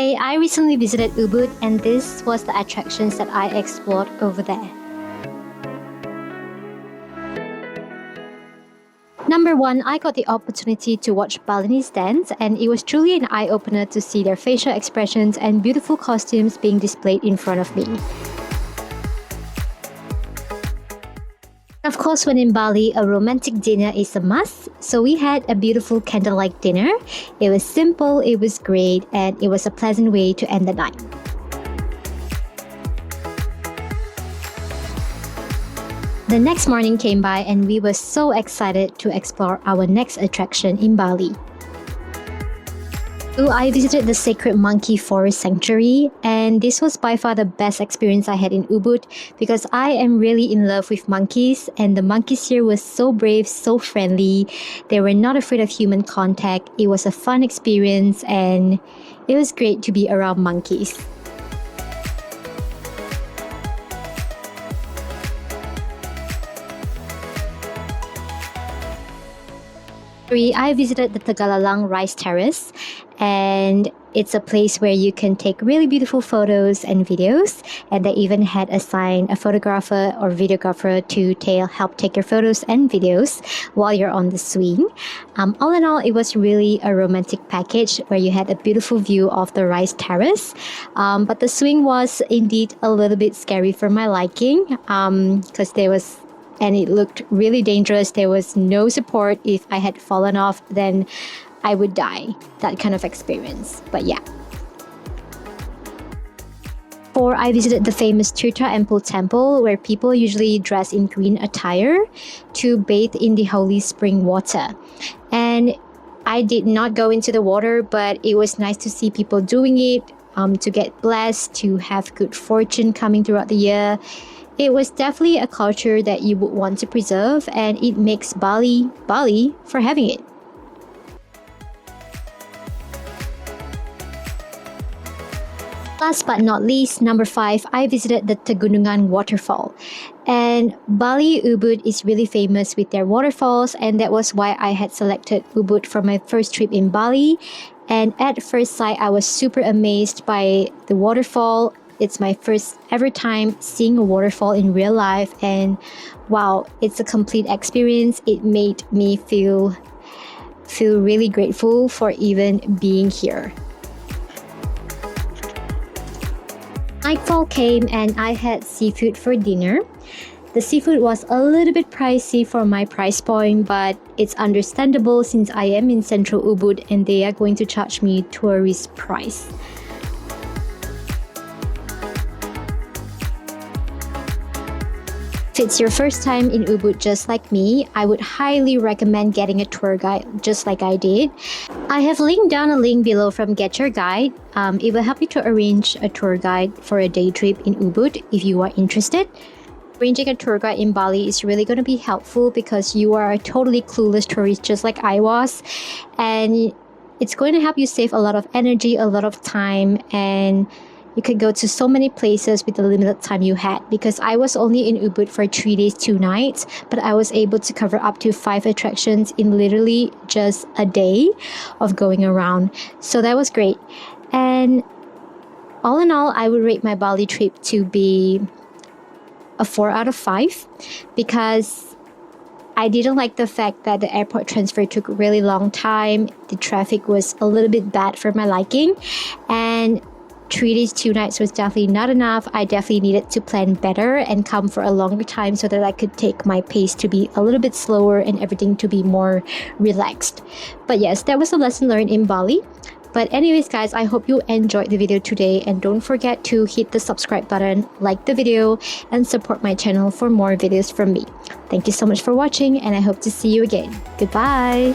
Hi, I recently visited Ubud and this was the attractions that I explored over there. Number 1, I got the opportunity to watch Balans Dance and it was truly an eye-opener to see their facial expressions and beautiful costumes being displayed in front of me. Of course, when in Bali, a romantic dinner is a must, so we had a beautiful candlelight dinner. It was simple, it was great, and it was a pleasant way to end the night. The next morning came by and we were so excited to explore our next attraction in Bali. So I visited the Sacred Monkey Forest Sanctuary and this was by far the best experience I had in Ubud because I am really in love with monkeys and the monkeys here were so brave, so friendly. They were not afraid of human contact. It was a fun experience and it was great to be around monkeys. I visited the Tagalalang Rice Terrace and it's a place where you can take really beautiful photos and videos, and they even had assigned a photographer or videographer to help take your photos and videos while you're on the swing. All in all, it was really a romantic package where you had a beautiful view of the Rice Terrace, but the swing was indeed a little bit scary for my liking because it looked really dangerous. There was no support. If I had fallen off, then I would die. That kind of experience. But yeah. I visited the famous Trepea Temple where people usually dress in green attire to bathe in the holy spring water. And I did not go into the water, but it was nice to see people doing it, to get blessed, to have good fortune coming throughout the year. It was definitely a culture that you would want to preserve, and it makes Bali for having it. Last but not least, number 5, I visited the Tunan Waterfall. And Bali Ubud is really famous with their waterfalls, and that was why I had selected Ubud for my first trip in Bali. And at first sight, I was super amazed by the waterfall. It's my first ever time seeing a waterfall in real life and wow, it's a complete experience. It made me feel really grateful for even being here. Nightfall came and I had seafood for dinner. The seafood was a little bit pricey for my price point, but it's understandable since I am in central Ubud and they are going to charge me tourist price. If it's your first time in Ubud just like me, I would highly recommend getting a tour guide just like I did. I have linked down a link below from Get Your Guide. It will help you to arrange a tour guide for a day trip in Ubud if you are interested. Arranging a tour guide in Bali is really going to be helpful because you are a totally clueless tourist just like I was, and it's going to help you save a lot of energy, a lot of time, and you could go to so many places with the limited time you had because I was only in Ubud for 3 days, 2 nights, but I was able to cover up to 5 attractions in literally just a day of going around. So that was great. And all in all, I would rate my Bali trip to be a 4 out of 5 because I didn't like the fact that the airport transfer took a really long time. The traffic was a little bit bad for my liking, and 3 days, 2 nights was definitely not enough. I definitely needed to plan better and come for a longer time so that I could take my pace to be a little bit slower and everything to be more relaxed. But yes, that was a lesson learned in Bali. But anyways guys, I hope you enjoyed the video today and don't forget to hit the subscribe button, like the video, and support my channel for more videos from me. Thank you so much for watching and I hope to see you again. Goodbye!